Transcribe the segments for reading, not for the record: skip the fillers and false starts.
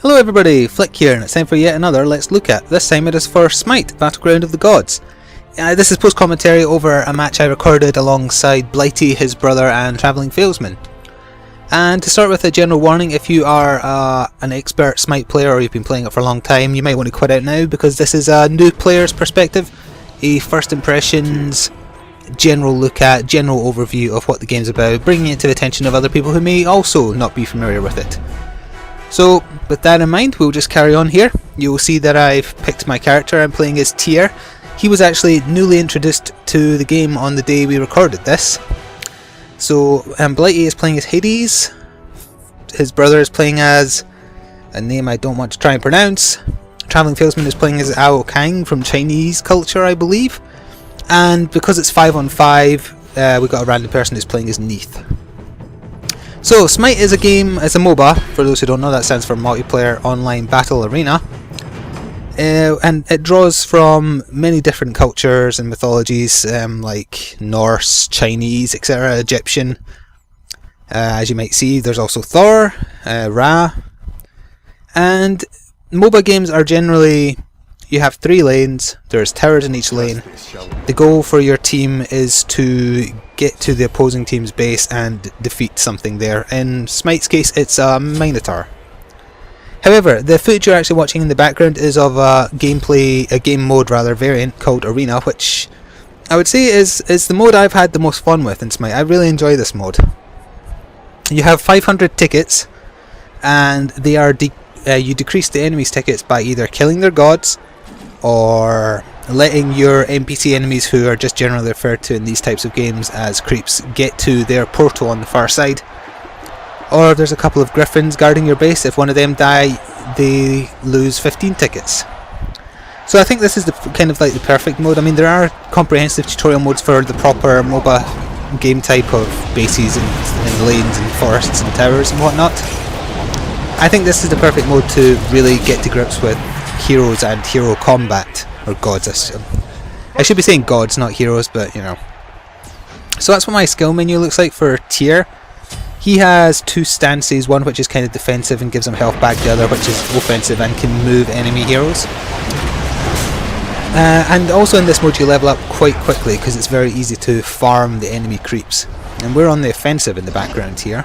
Hello everybody, Flick here, and it's time for yet another Let's Look At. This time it is for SMITE, Battleground of the Gods. This is post-commentary over a match I recorded alongside Blighty, his brother, and Travelling Failsman. And to start with a general warning, if you are an expert SMITE player or you've been playing it for a long time, you might want to quit out now because this is a new player's perspective, a first impressions, general look at, general overview of what the game's about, bringing it to the attention of other people who may also not be familiar with it. So, with that in mind, we'll just carry on here. You'll see that I've picked my character. I'm playing as Tyr. He was actually newly introduced to the game on the day we recorded this. So, Blighty is playing as Hades. His brother is playing as a name I don't want to try and pronounce. Travelling Failsman is playing as Ao Kang from Chinese culture, I believe. And because it's 5 on 5, we've got a random person who's playing as Neith. So, SMITE is a game, it's a MOBA, for those who don't know, that stands for Multiplayer Online Battle Arena. And it draws from many different cultures and mythologies, like Norse, Chinese, etc., Egyptian. As you might see, there's also Thor, Ra. And MOBA games are generally, you have 3 lanes, there's towers in each lane. The goal for your team is to get to the opposing team's base and defeat something there. In SMITE's case, it's a Minotaur. However, the footage you're actually watching in the background is of a game mode variant called Arena, which I would say is the mode I've had the most fun with in SMITE. I really enjoy this mode. You have 500 tickets, and they are you decrease the enemy's tickets by either killing their gods or letting your NPC enemies, who are just generally referred to in these types of games as creeps, get to their portal on the far side. Or if there's a couple of griffins guarding your base, if one of them die, they lose 15 tickets. So I think this is the kind of like the perfect mode. I mean, there are comprehensive tutorial modes for the proper MOBA game type of bases and lanes and forests and towers and whatnot. I think this is the perfect mode to really get to grips with heroes and hero combat. Or gods, I should be saying gods, not heroes, but you know. So that's what my skill menu looks like for Tyr. He has 2 stances, one which is kind of defensive and gives him health back, the other which is offensive and can move enemy heroes. And also in this mode you level up quite quickly because it's very easy to farm the enemy creeps. And we're on the offensive in the background here.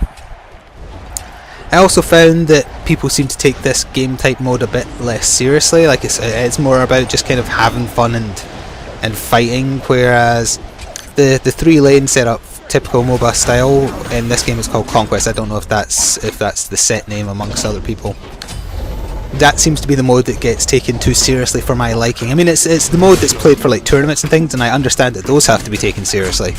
I also found that people seem to take this game type mode a bit less seriously, like it's more about just kind of having fun and fighting, whereas the 3 lane setup, typical MOBA style, in this game is called Conquest. I don't know if that's the set name amongst other people. That seems to be the mode that gets taken too seriously for my liking. I mean, it's the mode that's played for like tournaments and things, and I understand that those have to be taken seriously.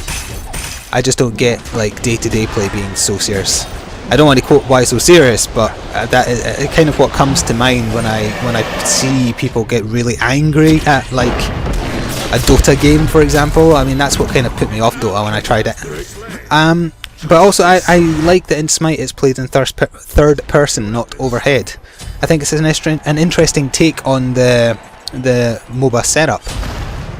I just don't get like day-to-day play being so serious. I don't want to quote why so serious, but that is kind of what comes to mind when I see people get really angry at like a Dota game, for example. I mean, that's what kind of put me off Dota when I tried it. But also I like that in SMITE it's played in third person, not overhead. I think it's an interesting take on the MOBA setup.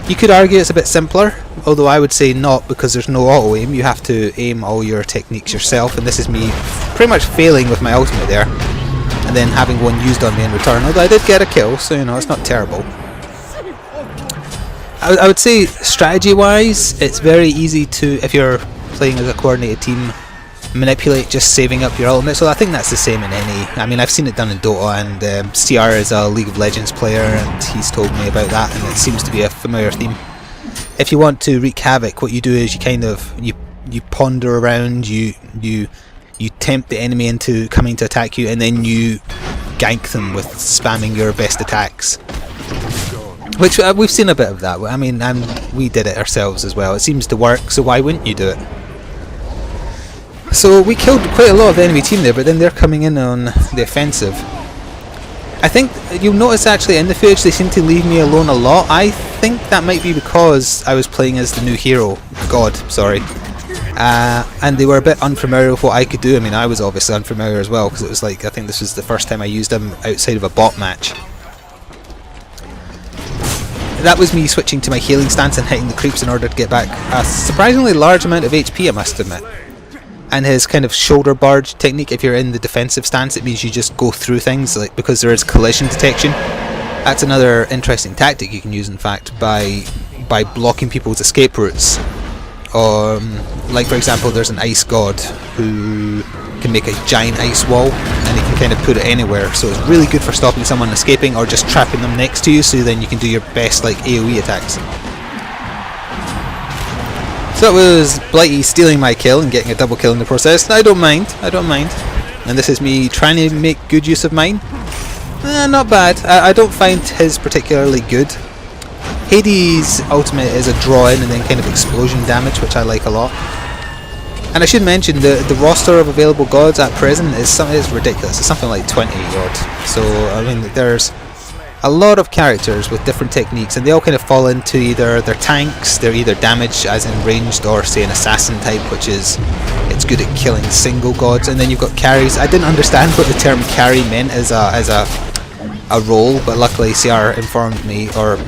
You could argue it's a bit simpler, although I would say not, because there's no auto aim. You have to aim all your techniques yourself, and this is me pretty much failing with my ultimate there and then having one used on me in return, although I did get a kill, so you know, it's not terrible. I would say strategy wise it's very easy to, if you're playing as a coordinated team, manipulate just saving up your ultimate. So I think that's the same in any, I mean, I've seen it done in Dota, and CR is a League of Legends player and he's told me about that, and it seems to be a familiar theme. If you want to wreak havoc, what you do is you kind of you ponder around, you tempt the enemy into coming to attack you, and then you gank them with spamming your best attacks, which we've seen a bit of that. I mean, we did it ourselves as well. It seems to work, so why wouldn't you do it? So we killed quite a lot of the enemy team there, but then they're coming in on the offensive. I think you'll notice actually in the footage they seem to leave me alone a lot. I think that might be because I was playing as the new hero, God, sorry. And they were a bit unfamiliar with what I could do. I mean, I was obviously unfamiliar as well, because it was like, I think this was the first time I used him outside of a bot match. That was me switching to my healing stance and hitting the creeps in order to get back a surprisingly large amount of HP, I must admit. And his kind of shoulder barge technique, if you're in the defensive stance, it means you just go through things, like because there is collision detection. That's another interesting tactic you can use, in fact, by blocking people's escape routes. Like for example, there's an ice god who can make a giant ice wall, and he can kind of put it anywhere, so it's really good for stopping someone escaping or just trapping them next to you, so then you can do your best like AoE attacks. So it was Blighty stealing my kill and getting a double kill in the process. I don't mind. And this is me trying to make good use of mine. Not bad. I don't find his particularly good. Hades' ultimate is a draw in and then kind of explosion damage, which I like a lot. And I should mention the roster of available gods at present is ridiculous. It's something like 20 odd. So I mean, there's a lot of characters with different techniques, and they all kind of fall into either they're tanks, they're either damage as in ranged, or say an assassin type, which is it's good at killing single gods. And then you've got carries. I didn't understand what the term carry meant as a role, but luckily CR informed me, or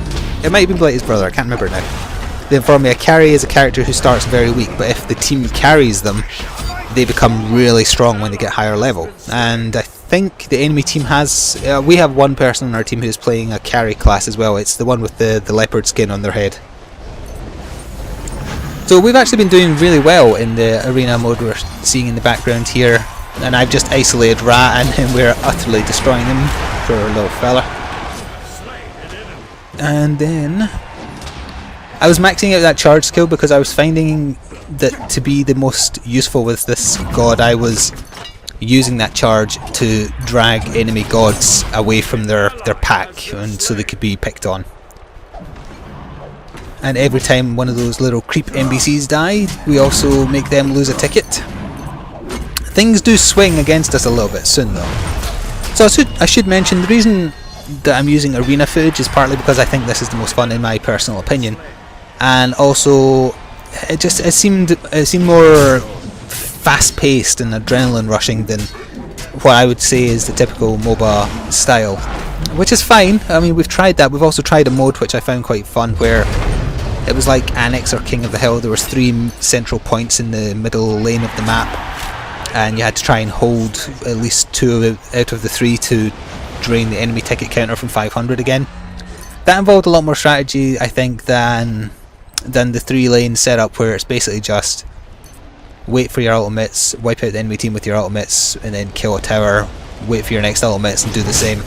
it might have been Blighty's brother, I can't remember now. They informed me a carry is a character who starts very weak, but if the team carries them, they become really strong when they get higher level. And I think the enemy team has we have one person on our team who's playing a carry class as well. It's the one with the leopard skin on their head. So we've actually been doing really well in the arena mode we're seeing in the background here, and I've just isolated Ra and we're utterly destroying him, poor little fella. And then I was maxing out that charge skill because I was finding that to be the most useful with this god. I was using that charge to drag enemy gods away from their pack, and so they could be picked on. And every time one of those little creep NPCs die, we also make them lose a ticket. Things do swing against us a little bit soon though. So I should mention the reason that I'm using arena footage is partly because I think this is the most fun in my personal opinion, and also it seemed more fast-paced and adrenaline rushing than what I would say is the typical MOBA style, which is fine. I mean, we've tried that. We've also tried a mode which I found quite fun, where it was like Annex or King of the Hill. There was 3 central points in the middle lane of the map, and you had to try and hold at least 2 out of the 3 to drain the enemy ticket counter from 500 again. That involved a lot more strategy, I think, than the 3-lane setup, where it's basically just wait for your ultimates, wipe out the enemy team with your ultimates, and then kill a tower, wait for your next ultimates and do the same.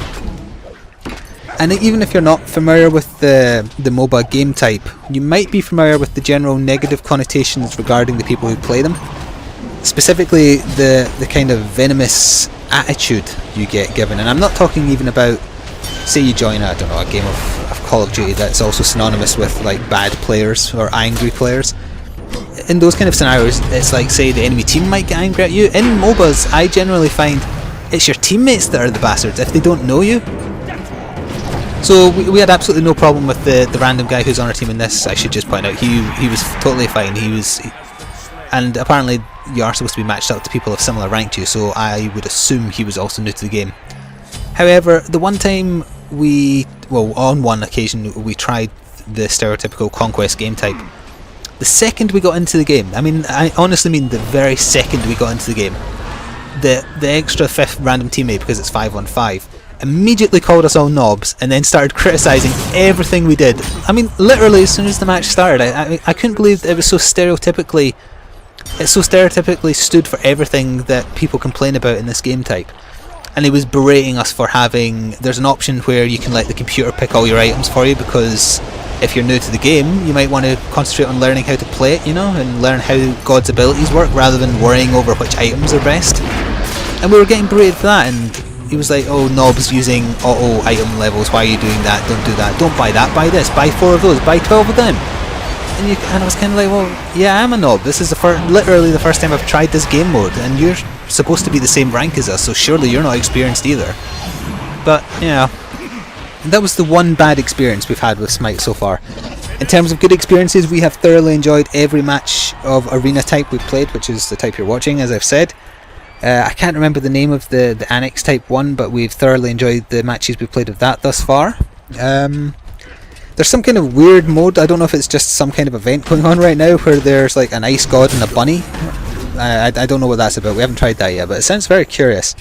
And even if you're not familiar with the MOBA game type, you might be familiar with the general negative connotations regarding the people who play them. Specifically the kind of venomous attitude you get given. And I'm not talking even about, say you join a game of Call of Duty that's also synonymous with like bad players or angry players. In those kind of scenarios, it's like, say the enemy team might get angry at you. In MOBAs, I generally find it's your teammates that are the bastards if they don't know you. So we had absolutely no problem with the random guy who's on our team in this. I should just point out he was totally fine. And apparently you are supposed to be matched up to people of similar rank to you, so I would assume he was also new to the game. However, the one time on one occasion we tried the stereotypical conquest game type. The second we got into the game, I mean, I honestly mean the very second we got into the game, the extra 5th random teammate, because it's 5-on-5, immediately called us all knobs and then started criticising everything we did. I mean, literally as soon as the match started, I couldn't believe it was so stereotypically. It so stereotypically stood for everything that people complain about in this game type. And he was berating us for there's an option where you can let the computer pick all your items for you, because if you're new to the game, you might want to concentrate on learning how to play it, and learn how God's abilities work rather than worrying over which items are best. And we were getting berated for that, and he was like, oh, knobs using auto item levels, why are you doing that? Don't do that, don't buy that, buy this, buy 4 of those, buy 12 of them. And I was kind of like, well, yeah, I'm a knob. This is literally the first time I've tried this game mode, and you're supposed to be the same rank as us, so surely you're not experienced either. But, yeah, that was the one bad experience we've had with Smite so far. In terms of good experiences, we have thoroughly enjoyed every match of arena type we've played, which is the type you're watching, as I've said. I can't remember the name of the Annex type one, but we've thoroughly enjoyed the matches we've played of that thus far. There's some kind of weird mode, I don't know if it's just some kind of event going on right now, where there's like an ice god and a bunny. I don't know what that's about. We haven't tried that yet, but it sounds very curious.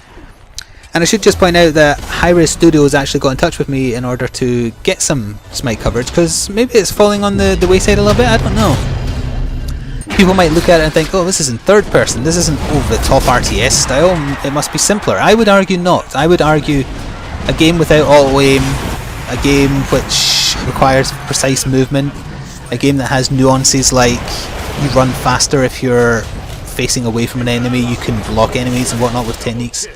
And I should just point out that Hi-Rez Studio has actually got in touch with me in order to get some Smite coverage, because maybe it's falling on the wayside a little bit, I don't know. People might look at it and think, oh, this is in third person, this isn't over the top RTS style, it must be simpler. I would argue not. I would argue a game without auto aim, a game which requires precise movement, a game that has nuances like you run faster if you're facing away from an enemy, you can block enemies and whatnot with techniques,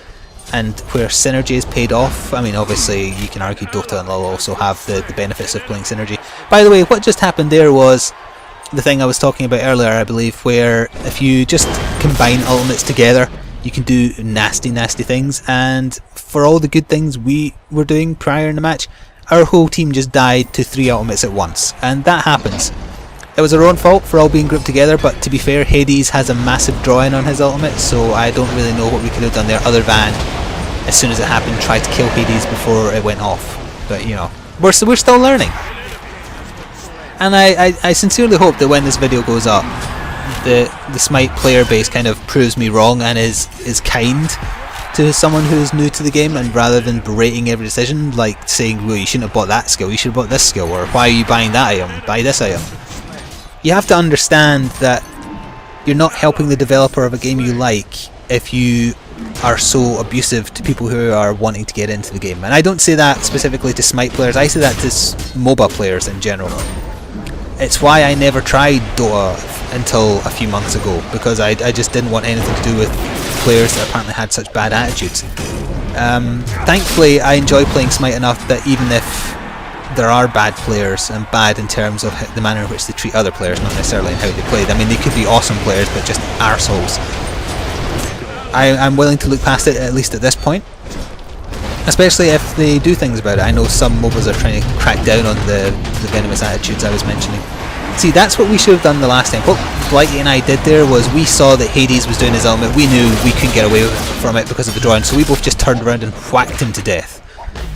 and where synergy is paid off. I mean, obviously you can argue Dota and LoL also have the benefits of playing synergy. By the way, what just happened there was the thing I was talking about earlier, I believe, where if you just combine ultimates together, you can do nasty things, and for all the good things we were doing prior in the match, our whole team just died to 3 ultimates at once, and that happens. It was our own fault for all being grouped together, but to be fair, Hades has a massive draw-in on his ultimate, so I don't really know what we could have done there other than, as soon as it happened, try to kill Hades before it went off. But, you know, we're still learning. And I sincerely hope that when this video goes up, the Smite player base kind of proves me wrong and is kind to someone who is new to the game, and rather than berating every decision, like saying, well, you shouldn't have bought that skill, you should have bought this skill, or why are you buying that item, buy this item. You have to understand that you're not helping the developer of a game you like if you are so abusive to people who are wanting to get into the game. And I don't say that specifically to Smite players, I say that to MOBA players in general. It's why I never tried Dota until a few months ago, because I just didn't want anything to do with players that apparently had such bad attitudes. Thankfully I enjoy playing Smite enough that even if there are bad players, and bad in terms of the manner in which they treat other players, not necessarily in how they play. I mean, they could be awesome players, but just arseholes. I'm willing to look past it, at least at this point. Especially if they do things about it. I know some MOBAs are trying to crack down on the venomous attitudes I was mentioning. See, that's what we should have done the last time. What Blighty and I did there was we saw that Hades was doing his ultimate. We knew we couldn't get away from it because of the drawing, so we both just turned around and whacked him to death.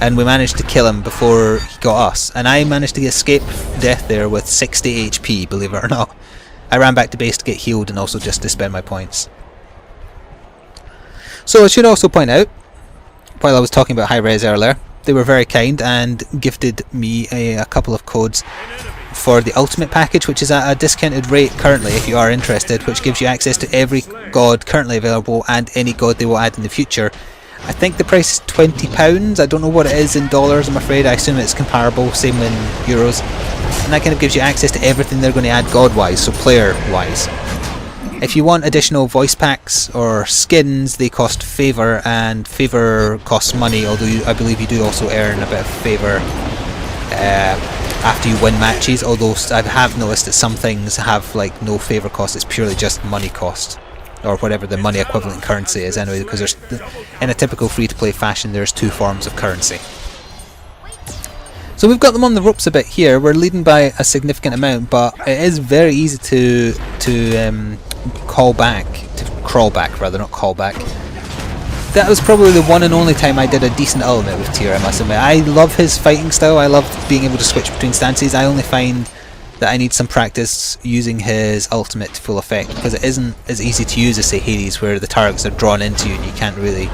And we managed to kill him before he got us. And I managed to escape death there with 60 HP, believe it or not. I ran back to base to get healed and also just to spend my points. So I should also point out, while I was talking about Hi-Rez earlier, they were very kind and gifted me a couple of codes for the Ultimate package, which is at a discounted rate currently if you are interested, which gives you access to every god currently available and any god they will add in the future. I think the price is £20, I don't know what it is in dollars, I'm afraid. I assume it's comparable, same in euros. And that kind of gives you access to everything they're going to add god-wise, so player-wise. If you want additional voice packs or skins, they cost favour, and favour costs money, although I believe you do also earn a bit of favour after you win matches, although I have noticed that some things have like no favour cost, it's purely just money cost, or whatever the money equivalent currency is anyway, because there's, in a typical free-to-play fashion, there's 2 forms of currency. So we've got them on the ropes a bit here. We're leading by a significant amount, but it is very easy to crawl back, rather, not call back. That was probably the one and only time I did a decent ultimate with Tyr, I must admit. I love his fighting style, I love being able to switch between stances. I only find that I need some practice using his ultimate to full effect, because it isn't as easy to use as, say, Hades, where the targets are drawn into you and you can't really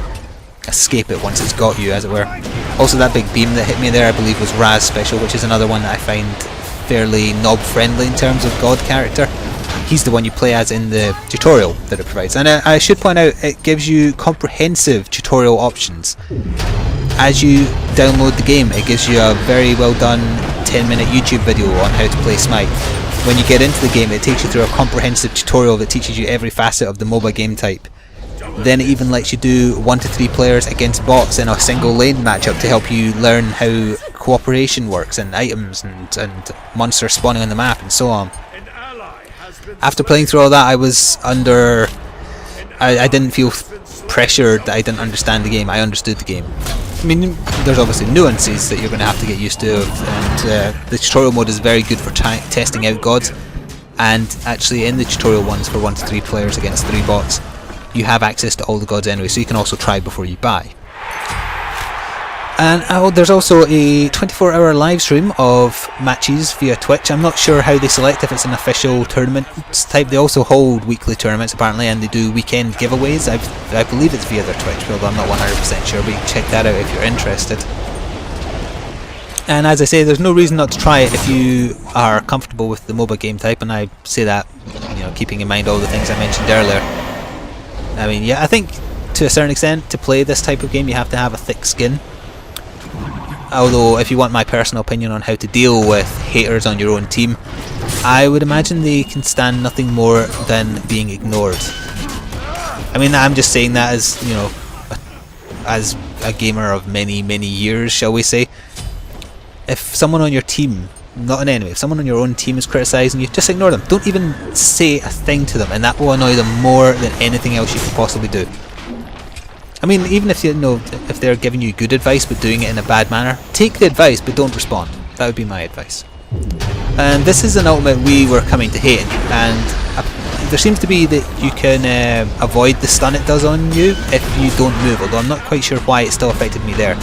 escape it once it's got you, as it were. Also, that big beam that hit me there, I believe, was Raz special, which is another one that I find fairly knob-friendly in terms of god character. He's the one you play as in the tutorial that it provides. And I should point out, it gives you comprehensive tutorial options. As you download the game, it gives you a very well done 10-minute YouTube video on how to play Smite. When you get into the game, it takes you through a comprehensive tutorial that teaches you every facet of the MOBA game type. Then it even lets you do 1 to 3 players against bots in a single lane matchup to help you learn how cooperation works, and items and monsters spawning on the map and so on. After playing through all that, I was under... I didn't feel pressured that I didn't understand the game. I understood the game. I mean, there's obviously nuances that you're going to have to get used to, and the tutorial mode is very good for testing out gods, and actually in the tutorial ones for 1 to 3 players against 3 bots, you have access to all the gods anyway, so you can also try before you buy. And there's also a 24-hour live stream of matches via Twitch. I'm not sure how they select if it's an official tournament type. They also hold weekly tournaments apparently, and they do weekend giveaways. I believe it's via their Twitch, although I'm not 100% sure, but you can check that out if you're interested. And as I say, there's no reason not to try it if you are comfortable with the MOBA game type, and I say that, you know, keeping in mind all the things I mentioned earlier. I mean, yeah, I think to a certain extent, to play this type of game, you have to have a thick skin. Although, if you want my personal opinion on how to deal with haters on your own team, I would imagine they can stand nothing more than being ignored. I mean, I'm just saying that as, you know, as a gamer of many years, shall we say. If someone on your team, not an enemy, if someone on your own team is criticising you, just ignore them. Don't even say a thing to them, and that will annoy them more than anything else you could possibly do. I mean, even if you know if they're giving you good advice but doing it in a bad manner, take the advice but don't respond. That would be my advice. And this is an ultimate we were coming to hate, and there seems to be that you can avoid the stun it does on you if you don't move, although I'm not quite sure why it still affected me there.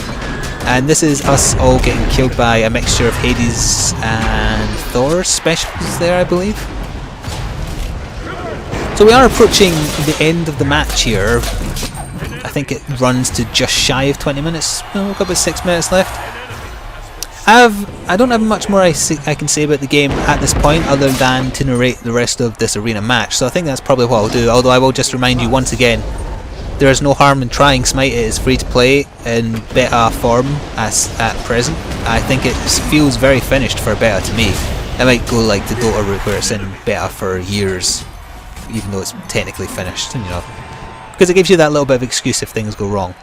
And this is us all getting killed by a mixture of Hades and Thor's specials there, I believe. So we are approaching the end of the match here. I think it runs to just shy of 20 minutes. Oh, we've got about 6 minutes left. I don't have much more I can say about the game at this point other than to narrate the rest of this arena match, so I think that's probably what I'll do, although I will just remind you once again, there is no harm in trying SMITE. It is free to play in beta form at present. I think it feels very finished for beta to me. I might go like the Dota route where it's in beta for years, even though it's technically finished, you know, because it gives you that little bit of excuse if things go wrong.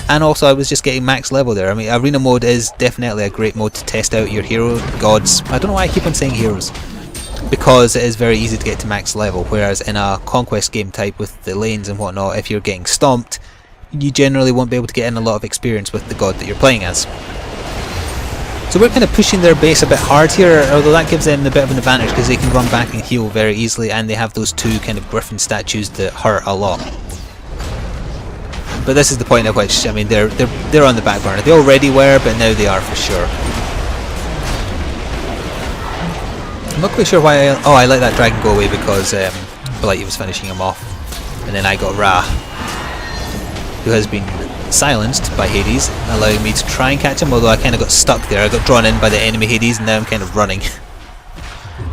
And also I was just getting max level there. I mean, arena mode is definitely a great mode to test out your hero gods. I don't know why I keep on saying heroes, because it is very easy to get to max level, whereas in a conquest game type with the lanes and whatnot, if you're getting stomped, you generally won't be able to get in a lot of experience with the god that you're playing as. So we're kind of pushing their base a bit hard here, although that gives them a bit of an advantage because they can run back and heal very easily, and they have those two kind of griffin statues that hurt a lot. But this is the point at which, I mean, they're on the back burner. They already were, but now they are for sure. I'm not quite sure why I let that dragon go away, because Blighty was finishing him off, and then I got Ra, who has been silenced by Hades, allowing me to try and catch him, although I kind of got stuck there. I got drawn in by the enemy Hades, and now I'm kind of running.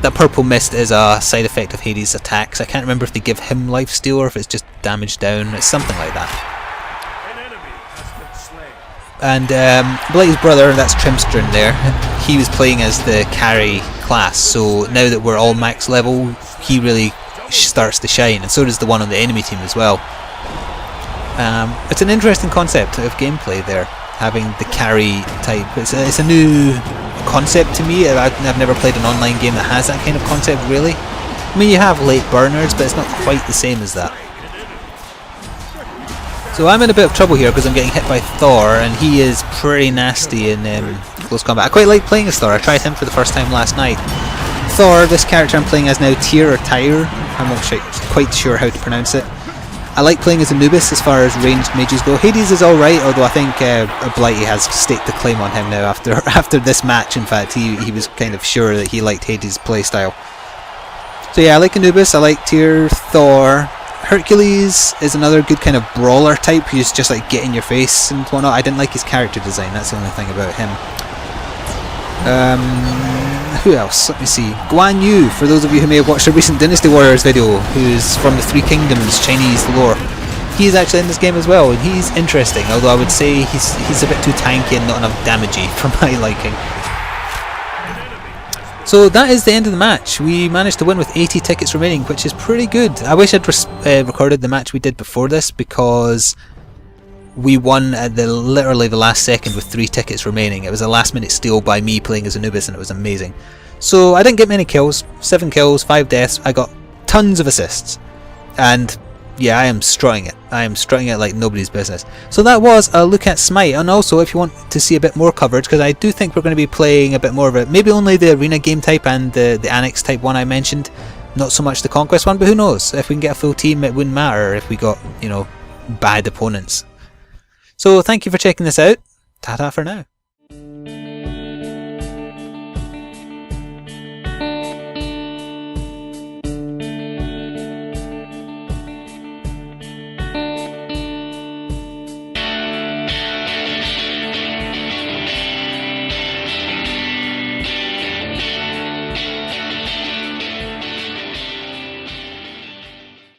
That purple mist is a side effect of Hades' attacks. I can't remember if they give him lifesteal or if it's just damage down. It's something like that. And Blighty's brother, that's Trimstern there, he was playing as the carry class, so now that we're all max level, he really starts to shine, and so does the one on the enemy team as well. It's an interesting concept of gameplay there, having the carry type. It's a new concept to me. I've never played an online game that has that kind of concept, really. I mean, you have late burners, but it's not quite the same as that. So I'm in a bit of trouble here because I'm getting hit by Thor, and he is pretty nasty in close combat. I quite like playing as Thor. I tried him for the first time last night. Thor, this character I'm playing as now, Tyr or Tyr, I'm not quite sure how to pronounce it. I like playing as Anubis as far as ranged mages go. Hades is alright, although I think Blighty has staked a claim on him now after this match. In fact, he was kind of sure that he liked Hades' playstyle. So yeah, I like Anubis, I like Tyr, Thor. Hercules is another good kind of brawler type who's just like get in your face and whatnot. I didn't like his character design, that's the only thing about him. Who else? Let me see. Guan Yu, for those of you who may have watched a recent Dynasty Warriors video, who's from the Three Kingdoms Chinese lore. He's actually in this game as well, and he's interesting, although I would say he's a bit too tanky and not enough damagey for my liking. So that is the end of the match. We managed to win with 80 tickets remaining, which is pretty good. I wish I'd recorded the match we did before this, because we won at literally the last second with 3 tickets remaining. It was a last minute steal by me playing as Anubis, and it was amazing. So I didn't get many kills, 7 kills, 5 deaths. I got tons of assists, and yeah, I am strutting it. I am strutting it like nobody's business. So that was a look at SMITE, and also if you want to see a bit more coverage, because I do think we're going to be playing a bit more of it, maybe only the arena game type and the annex type one I mentioned, not so much the conquest one, but who knows, if we can get a full team it wouldn't matter if we got, you know, bad opponents. So thank you for checking this out. Ta-ta for now.